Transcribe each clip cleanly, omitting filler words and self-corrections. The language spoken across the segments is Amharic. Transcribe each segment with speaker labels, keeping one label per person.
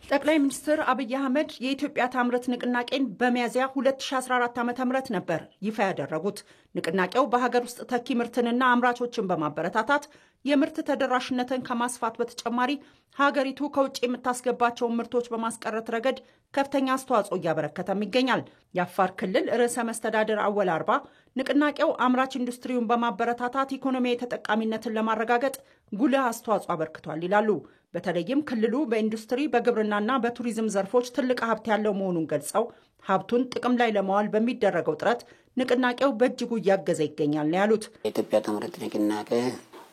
Speaker 1: ጠቅላይ ሚኒስትር አብይ አህመድ የኢትዮጵያ ታምርት ንቅናቄን በሚያዝያ 2014 ዓ.ም ነበር ይፋ ያደረጉት። ንቅናቄው በሀገር ውስጥ ተኪ ምርትንና አምራቾችን በማበረታታት የምርት ተደራሽነትን ከማስፋት በተጨማሪ ሀገሪቱ ከውጭ የምታስገባቸውን ምርቶች በማስቀረት ረገድ ከፍተኛ አስተዋጽኦ እያበረከተም ይገኛል። የአፋር ክልል ርዕሰ መስተዳድር አወል አርባ ንቅናቄው አምራች ኢንዱስትሪውን በማበረታታት ኢኮኖሚያዊ ተጠቃሚነትን ለማረጋገጥ ጉልህ አስተዋጽኦ አበርክቷል ይላሉ። በተለይም ክልሉ በኢንዱስትሪ በግብርናና በቱሪዝም ዘርፎች ትልቅ ሀብት ያለው መሆኑን ገልጸው ሀብቱን ጥቅም ላይ ለማዋል በሚደረገው ጥረት ንቅናቄው በእጅጉ እያገዘ ይገኛል ነው ያሉት።
Speaker 2: የኢትዮጵያ ታምርት ንቅናቄ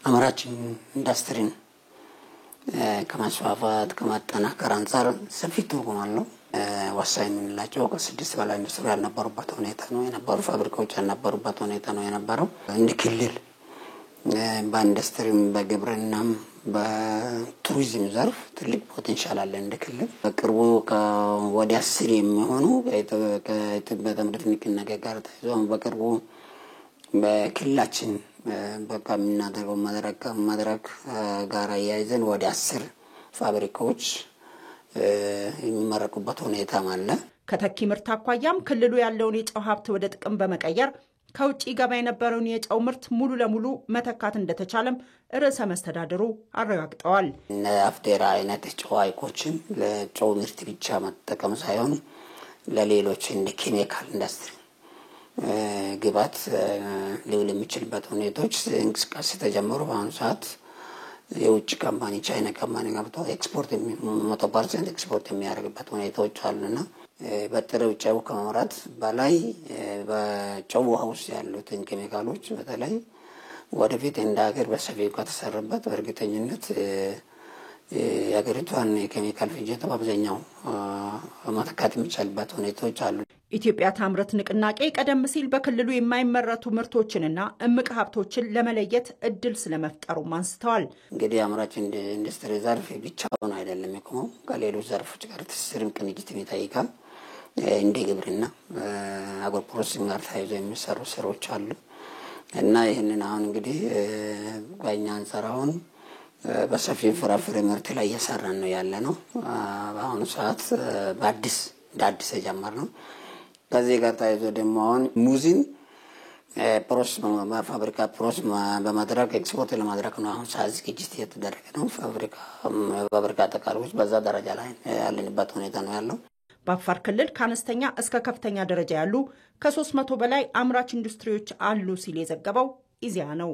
Speaker 2: አምራች ኢንዱስትሪን ከማስፋፋት ከማጠናከር አንጻር ሰፊ ትርጉም አለው። ወሳኝ የምንላቸው ከ6 በላይ ኢንዱስትሪ ያልነበሩበት ሁኔታ ነው የነበረው። ፋብሪካዎች ያልነበሩበት ሁኔታ ነው የነበረው። እንደ ክልል በኢንዱስትሪም በግብርናም በቱሪዝም ዘርፍ ትልቅ ፖቴንሻል አለ እንደ ክልል። በቅርቡ ወደ 10 የሚሆኑ ከኢትዮጵያ ታምርት ንቅናቄ ጋር ተያይዞ በቅርቡ በክልላችን በቃ የምናደርገው መድረክ ጋር ያይዘን ወደ 10 ፋብሪካዎች የሚመረቁበት ሁኔታ አለ።
Speaker 1: ከተኪ ምርት አኳያም ክልሉ ያለውን የጨው ሀብት ወደ ጥቅም በመቀየር ከውጭ ገባ የነበረውን የጨው ምርት ሙሉ ለሙሉ መተካት እንደተቻለም ርዕሰ መስተዳድሩ አረጋግጠዋል።
Speaker 2: አፍዴራ አይነት ጨው ሐይቆችን ለጨው ምርት ብቻ መጠቀም ሳይሆን ለሌሎች እንደ ኬሚካል ኢንዱስትሪ ግባት ሊውል የሚችልበት ሁኔታዎች እንቅስቃሴ ተጀመሩ። በአሁኑ ሰዓት የውጭ ካምፓኒ ቻይና ካምፓኒ ገብቶ ኤክስፖርት 100% ኤክስፖርት የሚያደርግበት ሁኔታዎች አሉና በጥሬው ጨው ከመምራት በላይ በጨው ውሃ ውስጥ ያሉትን ኬሚካሎች በተለይ ወደፊት እንደ ሀገር በሰፊው ከተሰራበት በእርግጠኝነት የሀገሪቷን የኬሚካል ፍጆታ በአብዛኛው መተካት የሚቻልበት ሁኔታዎች አሉ።
Speaker 1: ኢትዮጵያ ታምርት ንቅናቄ ቀደም ሲል በክልሉ የማይመረቱ ምርቶችንና እምቅ ሀብቶችን ለመለየት እድል ስለመፍጠሩም አንስተዋል።
Speaker 2: እንግዲህ አምራች ኢንዱስትሪ ዘርፍ ብቻውን አይደለም የቆመው፣ ከሌሎች ዘርፎች ጋር ትስስርም ቅንጅትም ይጠይቃል። እንደ ግብርና አግሮ ፕሮሰሲንግ ጋር ተያይዞ የሚሰሩ ስራዎች አሉ እና ይህንን አሁን እንግዲህ በእኛ አንጻር አሁን በሰፊ ፍራፍሬ ምርት ላይ እየሰራን ነው ያለ ነው። በአሁኑ ሰዓት እንደ አዲስ የጀመርነው ከዚህ ጋር ተያይዞ ደግሞ አሁን ሙዝን ፕሮሰስ በፋብሪካ ፕሮሰስ በማድረግ ኤክስፖርት ለማድረግ ነው አሁን ሰዓት ዝግጅት እየተደረገ ነው። ፋብሪካ ተቃርቦች በዛ ደረጃ ላይ ያለንበት ሁኔታ ነው ያለው።
Speaker 1: በአፋር ክልል ከአነስተኛ እስከ ከፍተኛ ደረጃ ያሉ ከ300 በላይ አምራች ኢንዱስትሪዎች አሉ ሲል የዘገበው ኢዜአ ነው።